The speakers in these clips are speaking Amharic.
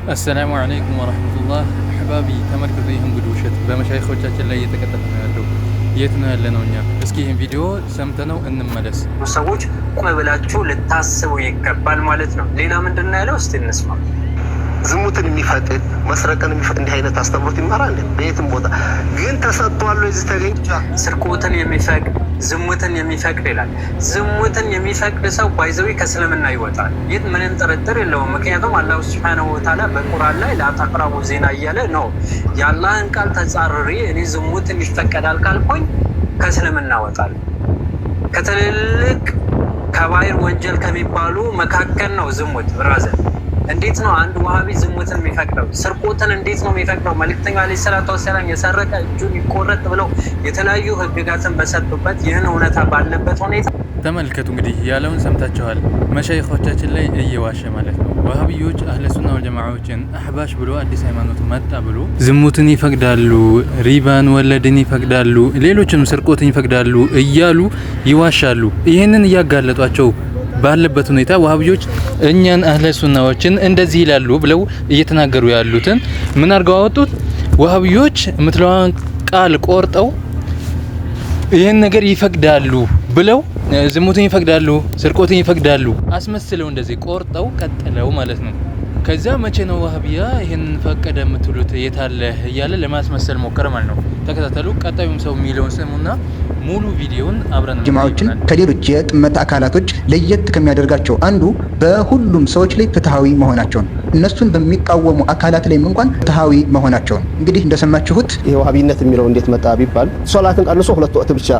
السلام عليكم ورحمة الله أحبابي تمركزوا يهم قدوشت بمشايخوቻችን ላይ እየተከተለ ነው ያለው የት ነው ያለነው እኛ እስኪ ይሄን ቪዲዮ ሰምተነው እንመለስ ሰዎች ቆም ብላችሁ ልታስቡ ይገባል ማለት ነው ሌላ ምንድነው ያለው እስቲ እንስማ ዝሙትን የሚፈቅድ መስረቅን እንዲህ አይነት አስተምሮት ይማራል በየትም ቦታ ግን ተሰጥቷል እዚህ ተገኝቷ ስርቆትን የሚፈቅድ ዝሙትን የሚፈቅድ ይላል ዝሙትን የሚፈቅድ ሰው ባይዘው ከእስልምና ይወጣል ይህ ምንም ጥርጥር የለውም ምክንያቱም አላህ Subhanahu Wa Ta'ala በቁርአን ላይ ላታቅራቡ ዜና እያለ ነው ያላህን ቃል ተጻርሪ እኔ ዝሙትን ይፈቀዳል ካልኩኝ ከእስልምና ወጣል ከተልልቅ ከባይር ወንጀል ከሚባሉ መካከል ነው ዝሙት ብራዘር እንዴት ነው አንድ ወሃቢ ዝሙትን የሚፈቅደው ስርቆትን እንዴት ነው የሚፈቅደው መልእክተኛው አለይሂ ሰላቱ ወሰለም የሰረቀ እጁን ይቆረጥ ብለው የተለያዩ ህግጋትን በሰጡበት ይህን እውነታ ባለበት ሁኔታ ተመልከቱ እንግዲህ ያለውን ሰምታችኋል መሻይኾቻችን ላይ እየዋሸ ማለት ነው ወሃቢዮች አህለ ሱና ወል ጀማዓዎችን አህባሽ ብሎ አዲስ ሃይማኖት መጣ ብሎ ዝሙትን ይፈቅዳሉ ሪባን ወለድን ይፈቅዳሉ ሌሎችንም ስርቆትን ይፈቅዳሉ እያሉ ይዋሻሉ ይሄንን ያጋለጧቸው ባለበት ሁኔታ ወሃቢዮች እኛን አህለ ሱናዎችን እንደዚህ ይላሉ ብለው እየተናገሩ ያሉትን ምን አርገው አወጡት ወሃቢዮች ምትለዋን ቃል ቆርጠው ይሄን ነገር ይፈቅዳሉ ብለው ዝሙትን ይፈቅዳሉ ስርቆትን ይፈቅዳሉ አስመስለው እንደዚህ ቆርጠው ቀጥለው ማለት ነው ከዛ መቼ ነው ወሃቢያ ይሄን ፈቀደ የምትሉት የታለ እያለ ለማስመሰል ሞከረ ማለት ነው ተከታተሉ ቀጣዩም ሰው ሚሊዮን ስሙና ሙሉ ቪዲዮን አብረን ጀማዓዎችን ከሌሎች የጥመት አካላቶች ለየት ከሚያደርጋቸው አንዱ በሁሉም ሰዎች ላይ ፍትሃዊ መሆናቸው ነው እነሱን በሚቃወሙ አካላት ላይ እንኳን ፍትሃዊ መሆናቸው ነው እንግዲህ እንደሰማችሁት ይሄ ወሃቢነት የሚለው እንዴት መጣ ቢባል ሶላትን ቀንሶ ሁለት ወቅት ብቻ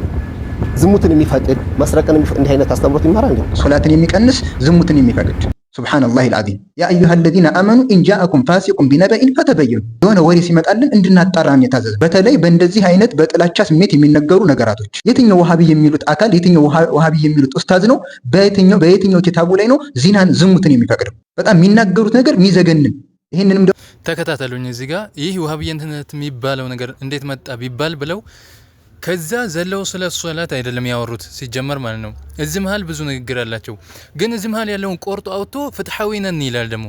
ዝሙትን የሚፈቅድ መስረቅን እንዲህ አይነት አስተምሮት ይማራል ሶላትን የሚቀንስ ዝሙትን የሚፈቅድ سبحان الله العظيم يا أيها الذين آمنوا إن جاءكم فاسق بنبأ فتبينوا የሆነ ወሬ ሲመጣልን እንድናጣራን የታዘዘ በተለይ በእንደዚህ አይነት በጥላቻ ስሜት የሚነገሩ ነገራቶች የትኛው ወሃቢ የሚሉት አካል የትኛው ወሃቢ የሚሉት ኡስታዝ ነው በየትኛው ኪታቡ ላይ ነው ዚናን ዝሙትን የሚፈቅደው በጣም የሚናገሩት ነገር የሚዘገንን ይሄንንም ተከታተሉኝ እዚህ ጋር ይህ ወሃቢየነት የሚባለው ነገር እንዴት መጣ ቢባል ብለው ከዛ ዘለው ስለ ሶላት አይደለም ያወሩት ሲጀመር ማለት ነው እዚህ መሃል ብዙ ንግግር አላቸው ግን እዚህ መሃል ያለውን ቆርጦ አውጥቶ ፍትሃዊ ነን ይላል ደግሞ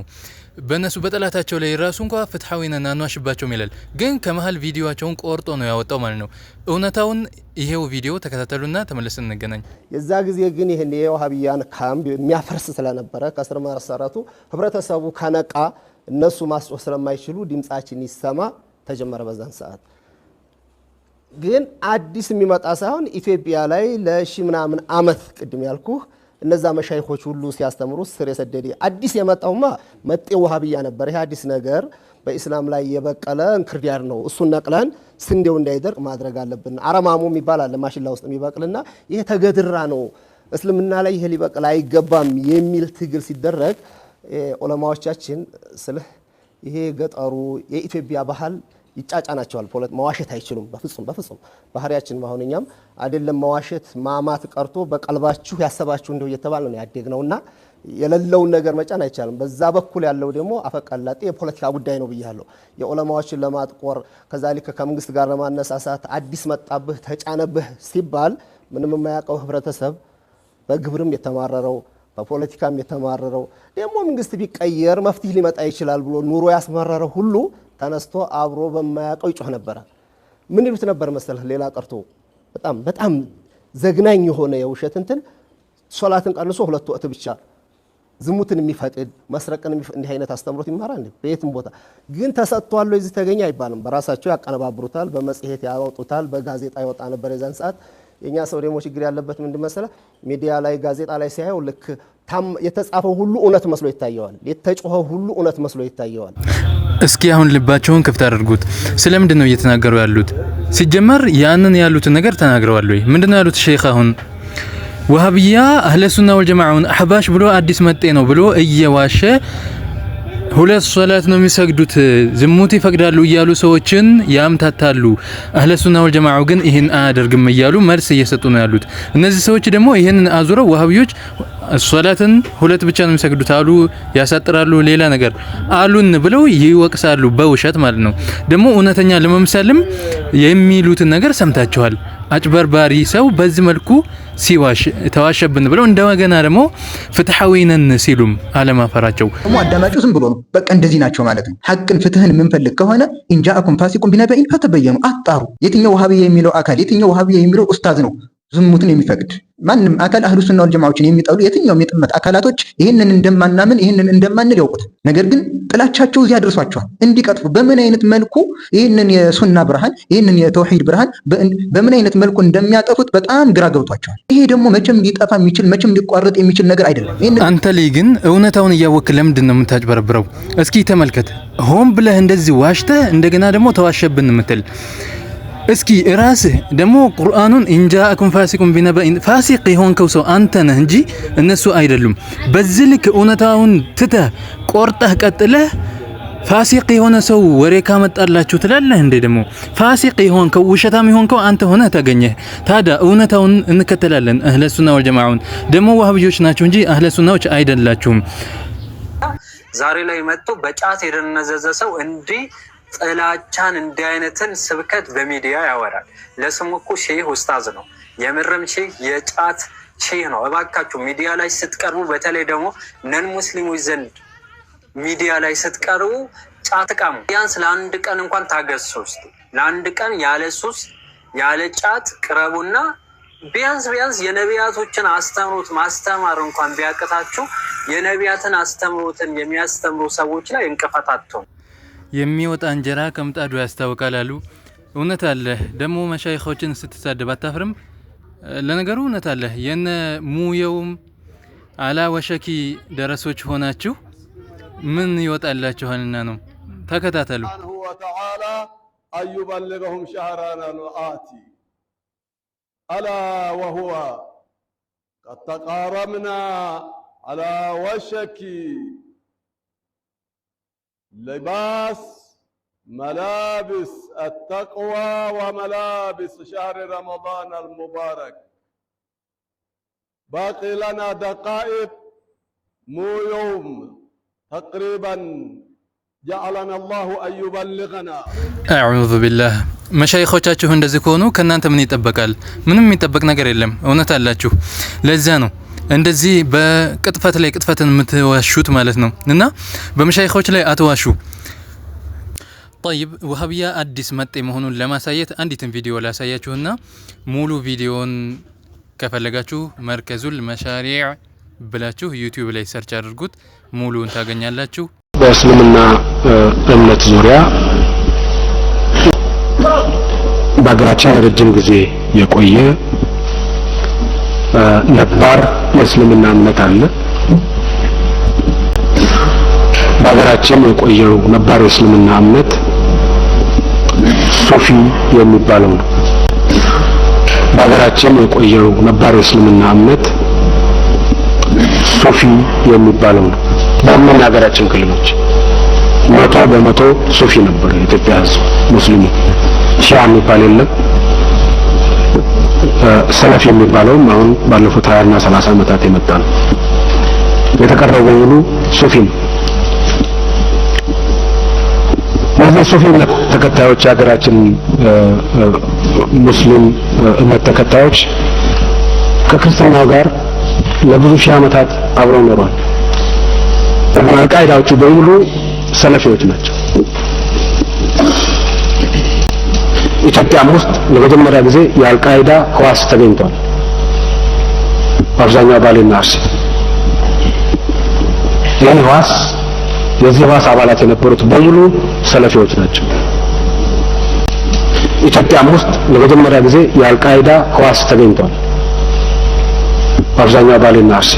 በእነሱ በጠላታቸው ላይ ራሱ እንኳን ፍትሃዊ ነን አንዋሽባቸውም ይላል ግን ከመሃል ቪዲዮአቸውን ቆርጦ ነው ያወጣው ማለት ነው እውነታውን ይሄው ቪዲዮ ተከታተሉና ተመልሰን እንገናኝ የዛ ጊዜ ግን ይሄን የወሃቢያን ካምፕ የሚያፈርስ ስለነበረ ከስር ማሰራቱ ህብረተሰቡ ከነቃ እነሱ ማስጮህ ስለማይችሉ ድምጻችን ይሰማ ተጀመረ በዛን ሰዓት ግን አዲስ የሚመጣ ሳይሆን ኢትዮጵያ ላይ ለሺ ምናምን አመት ቅድም ያልኩ እነዛ መሻይኾች ሁሉ ሲያስተምሩ ስር የሰደደ አዲስ የመጣውማ መጤ ወሃቢያ ነበር ይሄ አዲስ ነገር በእስላም ላይ የበቀለ እንክርዳድ ነው እሱን ነቅለን ስንዴው እንዳይደርቅ ማድረግ አለብን አረማሙ ይባላል ማሽላ ውስጥ የሚበቅልና ይሄ ተገድራ ነው እስልምና ላይ ይሄ ሊበቅል አይገባም የሚል ትግል ሲደረግ ዑለማዎቻችን ስለ ይሄ ገጠሩ የኢትዮጵያ ባህል ይጫጫናቸዋል መዋሸት አይችሉም በፍጹም ባህሪያችን ማሆነኛም አይደለም መዋሸት ማማት ቀርቶ በቀልባችሁ ያሰባችሁ እንደው እየተባለ ነው ያደግነውና የሌለውን ነገር መጫን አይቻልም በዛ በኩል ያለው ደግሞ አፈቀላጤ የፖለቲካ ጉዳይ ነው ብያለሁ የዑለማዎችን ለማጥቆር ከዛሊከ ከመንግስት ጋር ለማነሳሳት አዲስ መጣብህ ተጫነብህ ሲባል ምንም የማያውቀው ህብረተሰብ በግብርም የተማረረው በፖለቲካም የተማረረው ደግሞ መንግስት ቢቀየር መፍትሄ ሊመጣ ይችላል ብሎ ኑሮ ያስመረረው ሁሉ ተነስቶ አብሮ በማያውቀው ይጮህ ነበር ምን ይሉት ነበር መሰለህ ሌላ ቀርቶ በጣም ዘግናኝ የሆነ የውሸት እንትን ሶላትን ቀንሶ ሁለት ወቅት ብቻ ዝሙትን የሚፈቅድ መስረቅን እንዲህ አይነት አስተምሮት ይማራል በየትም ቦታ ግን ተሰጥቷል እዚህ ተገኘ አይባልም በራሳቸው ያቀነባብሩታል በመጽሔት ያወጡታል በጋዜጣ ይወጣ ነበር የዛን ሰዓት የኛ ሰው ደግሞ ችግር ያለበት ምንድን መሰለህ ሚዲያ ላይ ጋዜጣ ላይ ሲያየው ልክ የተጻፈው ሁሉ እውነት መስሎ ይታየዋል የተጮኸው ሁሉ እውነት መስሎ ይታየዋል እስኪ አሁን ልባቸውን ክፍት አድርጉት ስለምንድን ነው እየተናገሩ ያሉት ሲጀመር ያንን ያሉትን ነገር ተናግረዋል ወይ ምንድነው ያሉት ሼክ አሁን ወሃቢያ አህለ ሱና ወል ጀማዓውን አህባሽ ብሎ አዲስ መጤ ነው ብሎ እየዋሸ ሁለት ሶላት ነው የሚሰግዱት ዝሙት ይፈቅዳሉ እያሉ ሰዎችን ያምታታሉ አህለ ሱና ወል ጀማዓው ግን ይሄን አያደርግም እያሉ መልስ እየሰጡ ነው ያሉት እነዚህ ሰዎች ደግሞ ይሄን አዙረው ወሃቢዮች ሶላትን ሁለት ብቻ ነው የሚሰግዱት አሉ ያሳጥራሉ ሌላ ነገር አሉን ብለው ይወቅሳሉ በውሸት ማለት ነው ደግሞ እውነተኛ ለመምሰልም የሚሉትን ነገር ሰምታችኋል አጭበርባሪ ሰው በዚህ መልኩ ሲዋሽ ተዋሸብን ብለው እንደገና ደግሞ ፍትሐዊ ነን ሲሉም አለማፈራቸው አዳማጩ ዝም ብሎ ነው በቃ እንደዚህ ናቸው ማለት ነው። ሐቅን ፍትህን የምንፈልግ ከሆነ ኢንጃአኩም ፋሲቁን ቢነበኢን ፈተበየኑ አጣሩ። የትኛው ወሃቢያ የሚለው አካል የትኛው ወሃቢያ የሚለው ኡስታዝ ነው ዝሙትን የሚፈቅድ? ማንም አካል አህሉ ሱና ወል ጀማዓዎችን የሚጠሉ የትኛውም የጥመት አካላቶች ይህንን እንደማናምን ይህንን እንደማንል ያውቁት። ነገር ግን ጥላቻቸው እዚያ አድርሷቸዋል እንዲቀጥፉ። በምን አይነት መልኩ ይህንን የሱና ብርሃን ይህንን የተውሂድ ብርሃን በምን አይነት መልኩ እንደሚያጠፉት በጣም ግራ ገብቷቸዋል። ይሄ ደግሞ መቼም ሊጠፋ የሚችል መቼም ሊቋረጥ የሚችል ነገር አይደለም። አንተ ላይ ግን እውነታውን እያወቅህ ለምንድን ነው የምታጭበረብረው? እስኪ ተመልከት። ሆን ብለህ እንደዚህ ዋሽተህ እንደገና ደግሞ ተዋሸብን የምትል እስኪ ራስህ ደግሞ ቁርአኑን ኢንጃአኩም ፋሲቁን ቢነበኢን ፋሲቅ የሆንከው ሰው አንተ ነህ እንጂ እነሱ አይደሉም። በዚህ ልክ እውነታውን ትተህ ቆርጠህ ቀጥለህ ፋሲቅ የሆነ ሰው ወሬ ካመጣላችሁ ትላለህ እንዴ? ደግሞ ፋሲቅ የሆንከው ውሸታም የሆንከው አንተ ሆነህ ተገኘህ። ታዲያ እውነታውን እንከተላለን። አህለ ሱና ወል ጀማዓውን ደግሞ ዋህብዮች ናቸው እንጂ አህለ ሱናዎች አይደላችሁም። ዛሬ ላይ መጥቶ በጫት የደነዘዘ ሰው እንዲህ ጥላቻን እንዲህ አይነትን ስብከት በሚዲያ ያወራል። ለስሙ እኮ ሼህ ኡስታዝ ነው። የምርም ሼህ የጫት ሼህ ነው። እባካችሁ ሚዲያ ላይ ስትቀርቡ፣ በተለይ ደግሞ ነን ሙስሊሞች ዘንድ ሚዲያ ላይ ስትቀርቡ ጫት ቃሙ። ቢያንስ ለአንድ ቀን እንኳን ታገሱ። ውስጥ ለአንድ ቀን ያለ ሱስ ያለ ጫት ቅረቡና ቢያንስ የነቢያቶችን አስተምሮት ማስተማር እንኳን ቢያቅታችሁ የነቢያትን አስተምሮትን የሚያስተምሩ ሰዎች ላይ እንቅፋት አትሆኑ። የሚወጣ እንጀራ ከምጣዱ ያስታውቃል አሉ። እውነት አለ። ደግሞ መሻይኾችን ስትሳደብ አታፍርም? ለነገሩ እውነት አለ። የነ ሙየውም አላ ወሸኪ ደረሶች ሆናችሁ ምን ይወጣላችኋልና ነው። ተከታተሉ። ወተዓላ አዩበልገሁም ሸህራና ልአቲ አላ ወሁወ ቀድ ተቃረምና አላ ወሸኪ لباس ملابس التقوى وملابس شهر رمضان المبارك. باقي لنا دقائق مو يوم تقريبا جعلنا الله أن يبلغنا. أعوذ بالله. መሻይኾቻችሁ እንደዚህ ከሆኑ ከናንተ ምን ይጠበቃል? ምንም የሚጠበቅ ነገር የለም። እውነት አላችሁ። ለዛ ነው እንደዚህ በቅጥፈት ላይ ቅጥፈትን የምትዋሹት ማለት ነው። እና በመሻይኾች ላይ አትዋሹ። طيب ወሃቢያ አዲስ መጤ መሆኑን ለማሳየት አንዲትን ቪዲዮ ላሳያችሁና ሙሉ ቪዲዮን ከፈለጋችሁ መርከዙል መሻሪዕ ብላችሁ ዩቲዩብ ላይ ሰርች አድርጉት፣ ሙሉን ታገኛላችሁ። በእስልምና እምነት ዙሪያ በሀገራችን ረጅም ጊዜ የቆየ ነባር የእስልምና እምነት አለ። በሀገራችን የቆየው ነባር የእስልምና እምነት ሱፊ የሚባለው ነው። በሀገራችን የቆየው ነባር የእስልምና እምነት ሱፊ የሚባለው ነው። በምን ሀገራችን ክልሎች 100% ሱፊ ነበር የኢትዮጵያ ሕዝብ ሙስሊሙ። ሺዓ የሚባል የለም። ሰለፍ የሚባለውም አሁን ባለፉት 20 እና 30 ዓመታት የመጣ ነው። የተቀረው በሙሉ ሱፊ ነው። እነዚህ ሱፊ እምነት ተከታዮች የሀገራችን ሙስሊም እምነት ተከታዮች ከክርስትናው ጋር ለብዙ ሺህ ዓመታት አብረው ኖረዋል። አልቃይዳዎቹ በሙሉ ሰለፊዎች ናቸው። ኢትዮጵያም ውስጥ ለመጀመሪያ ጊዜ የአልቃይዳ ህዋስ ተገኝቷል። አብዛኛው ባሌና አርሲ ይህ ህዋስ የዚህ ህዋስ አባላት የነበሩት በሙሉ ሰለፊዎች ናቸው። ኢትዮጵያም ውስጥ ለመጀመሪያ ጊዜ የአልቃይዳ ህዋስ ተገኝቷል። አብዛኛው ባሌና አርሲ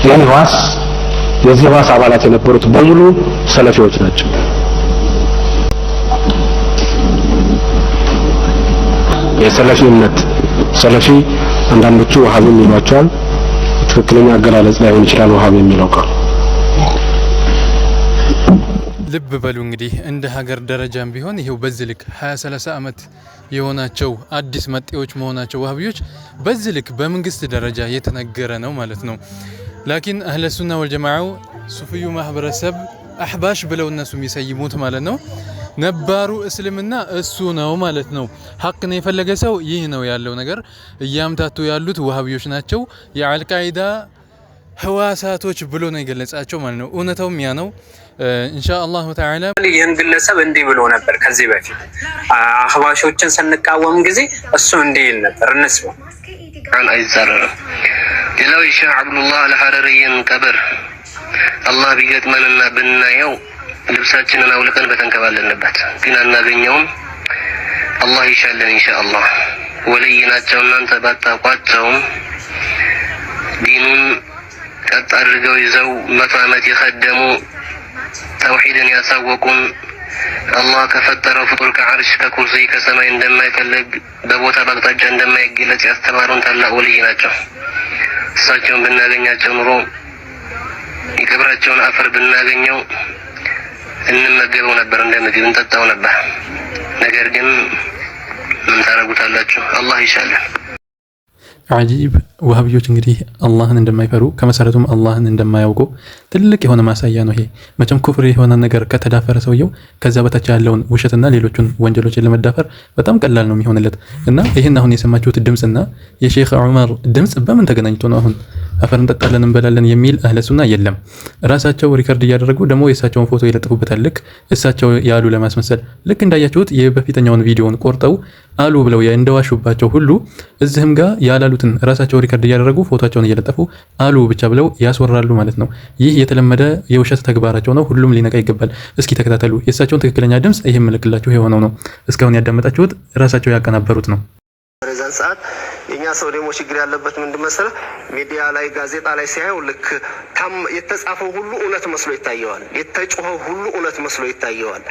ይህ ህዋስ የዚህ ህዋስ አባላት የነበሩት በሙሉ ሰለፊዎች ናቸው። የሰለፊ እምነት ሰለፊ አንዳንዶቹ ወሃቢ ይሏቸዋል። ትክክለኛ አገላለጽ ላይሆን ይችላል ወሃቢ የሚለው ቃል። ልብ በሉ እንግዲህ እንደ ሀገር ደረጃም ቢሆን ይሄው በዚህ ልክ 20-30 ዓመት የሆናቸው አዲስ መጤዎች መሆናቸው ወሃቢዎች በዚህ ልክ በመንግስት ደረጃ የተነገረ ነው ማለት ነው። ላኪን አህለ ሱና ወል ጀማዓው ሱፊዩ ማህበረሰብ አህባሽ ብለው እነሱ የሚሰይሙት ማለት ነው ነባሩ እስልምና እሱ ነው ማለት ነው። ሐቅን የፈለገ ሰው ይህ ነው ያለው ነገር። እያምታቱ ያሉት ወሃቢዮች ናቸው። የአልቃይዳ ህዋሳቶች ብሎ ነው የገለጻቸው ማለት ነው። እውነታውም ያ ነው። ኢንሻአላሁ ተዓላ ይህን ግለሰብ እንዲህ ብሎ ነበር ከዚህ በፊት አህባሾችን ስንቃወም ጊዜ እሱ እንዲህ ይል ነበር። እንስማው። አይዛረርም። ሌላው የሼህ አብዱላህ አልሐረሪን ቀብር አላህ ቢገጥመንና ብናየው ልብሳችንን አውልቀን በተንከባለልንበት ግን አናገኘውም። አላህ ይሻለን ኢንሻአላህ። ወልይ ናቸው እናንተ ባታቋቸውም ዲኑን ቀጥ አድርገው ይዘው 100 ዓመት የኸደሙ ተውሂድን ያሳወቁን አላህ ከፈጠረው ፍጡር ከዓርሽ ከኩርሲ ከሰማይ እንደማይፈልግ በቦታ በአቅጣጫ እንደማይገለጽ ያስተማሩን ታላቅ ወልይ ናቸው። እሳቸውን ብናገኛቸው ኑሮ የቀብራቸውን አፈር ብናገኘው እንመገበው ነበር፣ እንደ ምግብ እንጠጣው ነበር። ነገር ግን ምን ታረጉታላችሁ? አላህ ይሻላል። አጂብ ወሃቢዮች እንግዲህ አላህን እንደማይፈሩ ከመሰረቱም አላህን እንደማያውቁ ትልቅ የሆነ ማሳያ ነው። ይሄ መቼም ኩፍር የሆነ ነገር ከተዳፈረ ሰውየው ከዛ በታች ያለውን ውሸትና ሌሎችን ወንጀሎችን ለመዳፈር በጣም ቀላል ነው የሚሆንለት። እና ይሄን አሁን የሰማችሁት ድምጽና የሼክ ዑመር ድምጽ በምን ተገናኝቶ ነው አሁን አፈር እንጠጣለን እንበላለን የሚል አህለ ሱና የለም። ራሳቸው ሪከርድ እያደረጉ ደግሞ የእሳቸውን ፎቶ ይለጥፉበታል። ልክ እሳቸው ያሉ ለማስመሰል ልክ እንዳያችሁት የበፊተኛውን ቪዲዮን ቆርጠው አሉ ብለው እንደዋሹባቸው ሁሉ እዚህም ጋር ያላሉትን ራሳቸው ሪከርድ እያደረጉ ፎቶቸውን እየለጠፉ አሉ ብቻ ብለው ያስወራሉ ማለት ነው። ይህ የተለመደ የውሸት ተግባራቸው ነው። ሁሉም ሊነቃ ይገባል። እስኪ ተከታተሉ። የእሳቸውን ትክክለኛ ድምጽ ይሄን መልክላችሁ የሆነው ነው። እስካሁን ያዳመጣችሁት ራሳቸው ያቀናበሩት ነው። በዛን ሰዓት የኛ ሰው ደግሞ ችግር ያለበት ምንድን መሰለህ? ሚዲያ ላይ ጋዜጣ ላይ ሲያየው ልክ የተጻፈው ሁሉ እውነት መስሎ ይታየዋል። የተጮኸው ሁሉ እውነት መስሎ ይታየዋል።